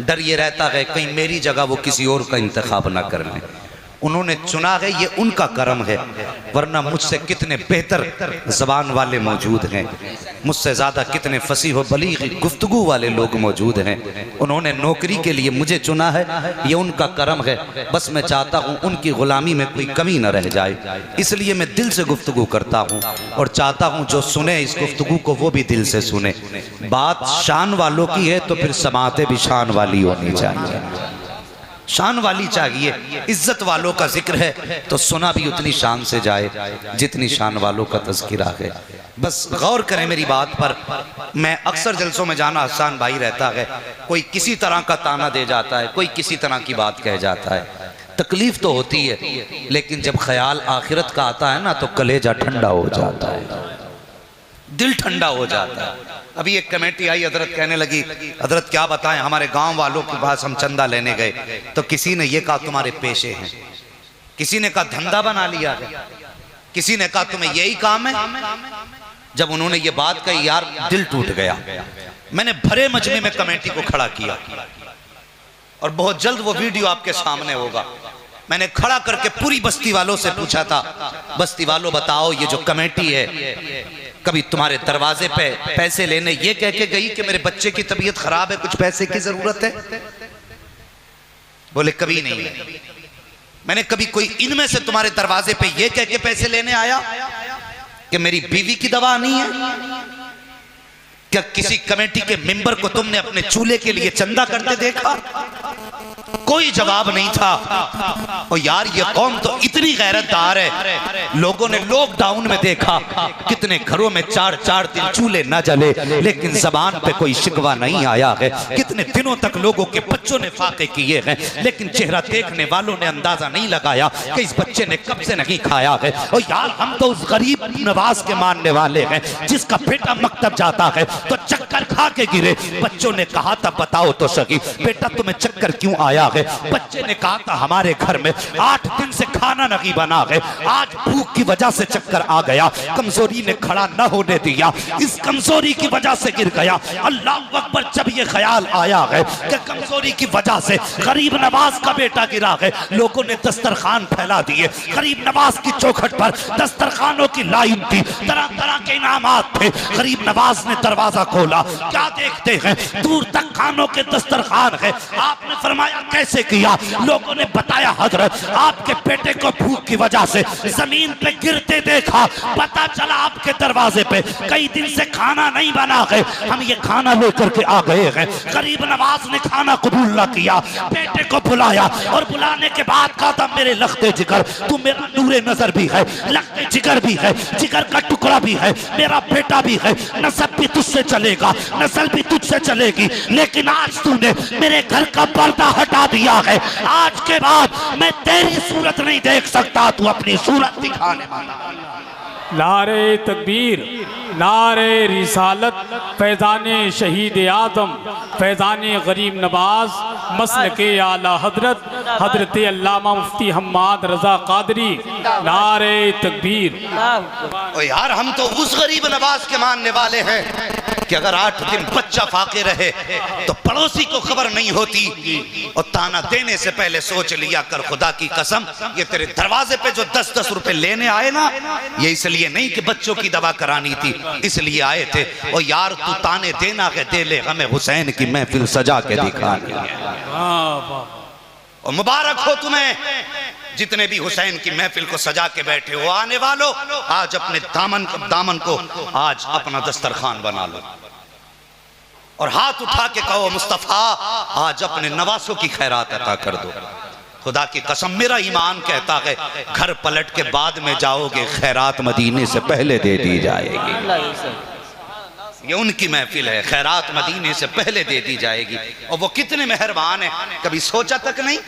डर ये रहता है कहीं मेरी जगह वो किसी और का इंतखाब ना कर लें। उन्होंने चुना है, ये उनका करम है, वरना मुझसे कितने बेहतर ज़बान वाले मौजूद हैं, मुझसे ज़्यादा कितने फसीह व बलीग गुफ्तगू वाले लोग मौजूद हैं। उन्होंने नौकरी के लिए मुझे चुना है, ये उनका करम है। बस मैं चाहता हूँ उनकी ग़ुलामी में कोई कमी न रह जाए, इसलिए मैं दिल से गुफ्तगू करता हूँ और चाहता हूँ जो सुने इस गुफ्तगू को वो भी दिल से सुने। बात शान वालों की है तो फिर समातें भी शान वाली होनी चाहिए, शान वाली चाहिए। इज्जत वालों का जिक्र है तो सुना भी उतनी शान से जाए जितनी शान वालों का तज़किरा है। बस गौर करें मेरी बात पर। मैं अक्सर जलसों में जाना हसन भाई रहता है, कोई किसी तरह का ताना दे जाता है, कोई किसी तरह की बात कह जाता है। तकलीफ तो होती है, लेकिन जब ख्याल आखिरत का आता है ना तो कलेजा ठंडा हो जाता है, दिल ठंडा हो जाता है। अभी एक कमेटी आई, हजरत कहने लगी, हजरत क्या बताएं, हमारे गांव वालों के पास हम चंदा लेने गए तो किसी ने ये कहा तुम्हारे पेशे हैं, किसी ने कहा धंधा बना लिया है, किसी ने कहा तुम्हें यही काम है। जब उन्होंने ये बात कही यार दिल टूट गया। मैंने भरे मजमे में कमेटी को खड़ा किया और बहुत जल्द वो वीडियो आपके सामने होगा। मैंने खड़ा करके पूरी बस्ती वालों से पूछा था, बस्ती वालों बताओ ये जो कमेटी है कभी तुम्हारे दरवाजे पे पैसे लेने ये कह के गई कि मेरे बच्चे की तबीयत खराब है, कुछ पैसे की जरूरत है? बोले कभी नहीं है। मैंने कभी कोई इनमें से तुम्हारे दरवाजे पे ये कह के पैसे लेने आया कि मेरी बीवी की दवा नहीं है? क्या किसी कमेटी के मेंबर को तुमने अपने चूल्हे के लिए चंदा करते देखा? कोई जवाब नहीं था। और यार ये कौम तो इतनी गैरतदार है, लोगों ने लॉकडाउन में देखा कितने घरों में 4-4 दिन चूल्हे न जले लेकिन जबान पे कोई शिकवा नहीं आया है। कितने दिनों तक लोगों के बच्चों ने फाके किए हैं लेकिन चेहरा देखने वालों ने अंदाजा नहीं लगाया कि इस बच्चे ने कब से नहीं खाया है। और यार हम तो उस गरीब नवाज के मानने वाले हैं जिसका बेटा मकतब जाता है तो चक्कर खा के गिरे। बच्चों ने कहा था बताओ तो सही बेटा तुम्हें चक्कर क्यों आया है? बच्चे ने कहा था हमारे घर में 8 दिन से खाना नहीं बना है, आज भूख की वजह से चक्कर आ गया, कमजोरी ने खड़ा न होने दिया, इस कमजोरी की वजह से गिर गया। अल्लाह अकबर। जब ये ख्याल आया है कि कमजोरी की वजह से गरीब नवाज का बेटा गिरा है, लोगों ने दस्तरखान फैला दिए। गरीब नवाज की चौखट पर दस्तरखानों की लाइन थी, तरह तरह के इनामात थे। गरीब नवाज ने दरवाजा खोला, क्या देखते हैं दूर तक खानों के दस्तरखान है। आपने फरमाया कैसे किया? लोगों ने बताया हजरत आपके बेटे को भूख की वजह से जमीन पे गिरते देखा, पता चला आपके दरवाजे पे कई दिन से खाना नहीं बना है, हम ये खाना लेकर के आ गए हैं। गरीब नवाज ने खाना कबूल ना किया, बेटे को बुलाया और बुलाने के बाद कहा था मेरे लख्ते जिगर तू मेरा नूरे नजर भी है, लख्ते जिगर भी है, जिगर का टुकड़ा भी है, मेरा बेटा भी है, नसब भी तुझसे चलेगा, नस्ल भी तुझसे चलेगी। लेकिन आज तूने मेरे घर का पर्दा हटा दिया है, आज के बाद मैं तेरी सूरत नहीं देख सकता, तू अपनी सूरत दिखाने वाला। नारे तकबीर, नारे रिसालत, फैज़ाने शहीद आज़म, फैज़ाने गरीब नवाज, मसलके आला हजरत हजरत अल्लामा मुफ्ती हम्माद रज़ा कादरी। नारे तकबीर। ओ यार हम तो उस गरीब नवाज के मानने वाले हैं कि अगर 8 दिन बच्चा फाके रहे तो पड़ोसी को खबर नहीं होती और ताना देने से पहले सोच लिया कर खुदा की कसम ये तेरे दरवाजे पे जो 10-10 रुपए लेने आए ना, ये इसलिए नहीं कि बच्चों की दवा करानी थी, इसलिए आए थे। और यार तू ताने देना है दे ले, हमें हुसैन की महफिल सजा के दिखानी है। और मुबारक हो तुम्हें जितने भी हुसैन की महफिल को सजा के बैठे हो। आने वालों आज अपने दामन को आज अपना दस्तरखान बना लो और हाथ उठा के कहो मुस्तफा आज अपने नवासों की खैरात अता कर दो। खुदा की कसम मेरा ईमान कहता है घर पलट के बाद में जाओगे खैरात मदीने से पहले दे दी जाएगी। ये उनकी महफिल है, खैरात मदीने से पहले दे दी जाएगी। और वो कितने मेहरबान है, कभी सोचा तक नहीं।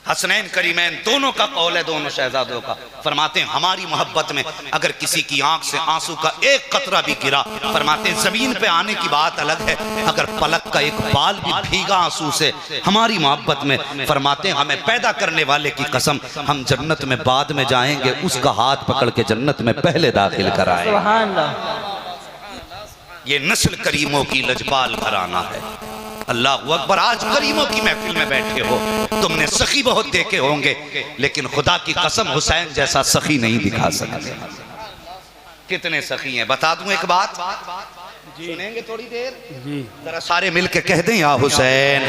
हसनैन करीमैन दोनों का कौल है, दोनों शहजादों का। फरमाते हैं हमारी मोहब्बत में अगर किसी की आंख से आंसू का एक कतरा भी गिरा, फरमाते हैं जमीन पे आने की बात अलग है, अगर पलक का एक बाल भी भीगा आंसू से हमारी मोहब्बत में, फरमाते हैं हमें पैदा करने वाले की कसम हम जन्नत में बाद में जाएंगे, उसका हाथ पकड़ के जन्नत में पहले दाखिल कराएंगे। ये नस्ल करीमों की लजपाल घराना है। अल्लाह अकबर। आज करीमों की महफिल में बैठे हो, तुमने सखी बहुत देखे होंगे, लेकिन खुदा की कसम हुसैन जैसा सखी नहीं दिखा सकते। कितने सखी हैं बता दूं एक बात, सुनेंगे थोड़ी देर, जरा सारे मिलके कह दें या हुसैन।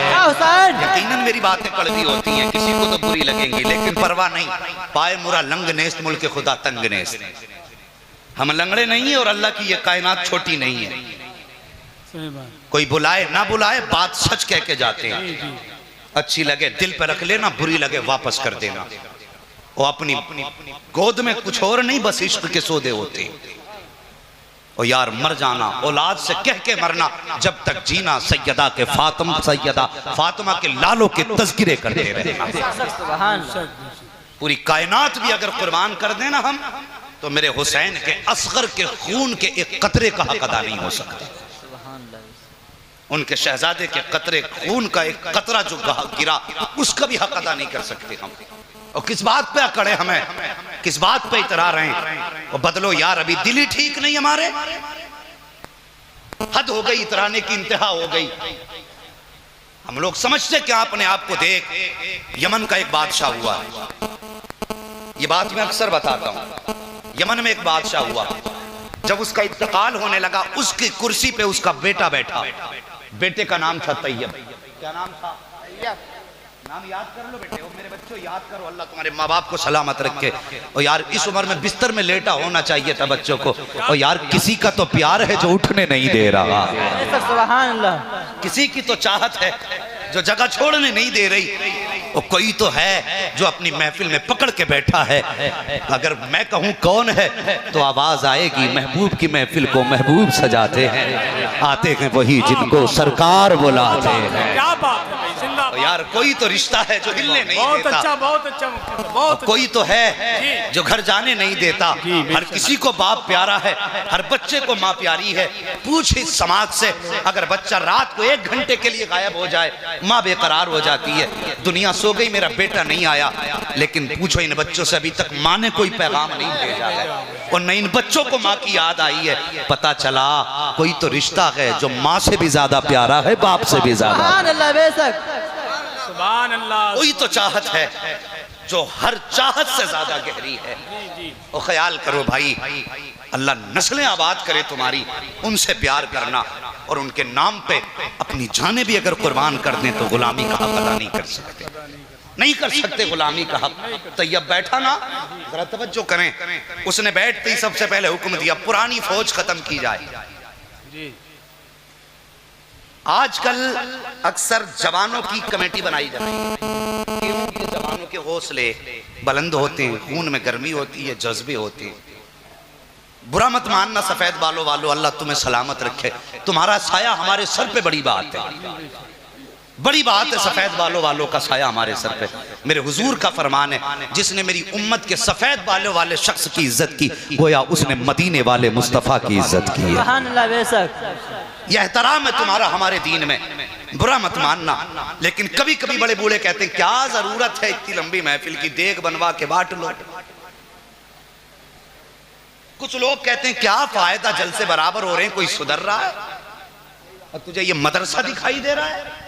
यकीनन मेरी बातें कड़वी होती हैं, किसी को तो बुरी लगेंगी, लेकिन परवाह नहीं। पाए मुरा लंग नेस्त मुल्क खुदा तंग नेस्त। हम लंगड़े नहीं है और अल्लाह की ये कायनात छोटी नहीं है। कोई बुलाए ना बुलाए बात सच कह के जाते हैं। अच्छी लगे दिल पे रख लेना, बुरी लगे वापस कर देना। और अपनी गोद में कुछ और नहीं, बस इश्क के सौदे होते। और यार मर जाना, औलाद से कह के मरना, जब तक जीना सैयदा के फातिमा के लालों के तज़किरे करते रहना। पूरी कायनात भी अगर कुर्बान कर देना हम, तो मेरे हुसैन के असगर के खून के एक कतरे का हक अदा नहीं हो सकता। उनके शहजादे के कतरे खून का एक कतरा जो गिरा, उसका भी हक अदा नहीं कर सकते हम। और किस बात पे अकड़े हमें, किस बात पे इतरा रहे हैं। और बदलो यार, अभी दिल ही ठीक नहीं हमारे। हद हो गई, इतराने की इंतहा हो गई। हम लोग समझते क्या अपने आप को देख। यमन का एक बादशाह हुआ, ये बात मैं अक्सर बताता हूं। यमन में एक बादशाह हुआ, जब उसका इंतकाल होने लगा, उसकी कुर्सी पे उसका बेटा बैठा। बेटे का नाम था तैयब। क्या नाम था? नाम याद कर लो बेटे, मेरे बच्चों याद करो, अल्लाह तुम्हारे माँ बाप को सलामत रखे। और यार इस उम्र में बिस्तर में लेटा होना चाहिए था बच्चों को। और यार किसी का तो प्यार है जो उठने नहीं दे रहा, सुभान अल्लाह। किसी की तो चाहत है जो जगह छोड़ने नहीं दे रही। और कोई तो है जो अपनी महफिल में पकड़ के बैठा है। अगर मैं कहूँ कौन है तो आवाज आएगी, महबूब की महफिल को महबूब सजाते हैं, आते हैं वही जिनको सरकार बुलाते हैं। क्या बात है भाई, तो यार कोई तो रिश्ता है जो हिलने नहीं बहुत देता। अच्छा, बहुत अच्छा, बहुत कोई तो है जो घर जाने नहीं देता। हर किसी को बाप प्यारा है, हर बच्चे को माँ प्यारी है। पूछ इस समाज से, अगर बच्चा रात को 1 घंटे के लिए गायब हो जाए, माँ बेकरार हो जाती है। दुनिया सो गई, मेरा बेटा नहीं आया। लेकिन पूछो इन बच्चों से, अभी तक माँ ने कोई पैगाम नहीं भेजा है। और न इन बच्चों को माँ की याद आई है। पता चला कोई तो रिश्ता है जो माँ से भी ज्यादा प्यारा है, बाप से भी ज्यादा। सुभान अल्लाह। कोई तो चाहत है जो हर चाहत से ज्यादा गहरी है। और ख्याल करो भाई, अल्लाह नस्लें आबाद करे तुम्हारी, उनसे प्यार करना। और उनके नाम पे अपनी जानें भी अगर कुर्बान कर दें तो गुलामी का हक अदा नहीं कर सकते, नहीं कर सकते गुलामी का हक। तैयब बैठा ना, जरा तवज्जो करें। उसने बैठते ही सबसे पहले हुक्म दिया, पुरानी फौज खत्म की जाए। आजकल अक्सर जवानों की कमेटी बनाई जाती है, क्योंकि जवानों के हौसले बुलंद होते हैं, खून में गर्मी होती है, जज्बे होते हैं। बुरा मत मानना सफेद बालों वालों, अल्लाह तुम्हें सलामत रखे। तुम्हारा साया हमारे सर पे बड़ी बात है, बड़ी बात है। सफेद बालों वालों का साया हमारे सर पे। मेरे हुजूर का फरमान है, जिसने मेरी उम्मत के सफेद बालों वाले शख्स की इज्जत की, गोया उसने मदीने वाले मुस्तफा की इज्जत की है। यह एहतराम है तुम्हारा हमारे दीन में, बुरा मत मानना। लेकिन कभी कभी बड़े बूढ़े कहते हैं, क्या जरूरत है इतनी लंबी महफिल की, देख बनवा के बांट लो। कुछ लोग कहते हैं, क्या फायदा, जलसे बराबर हो रहे हैं, कोई सुधर रहा है और तुझे ये मदरसा दिखाई दे रहा है।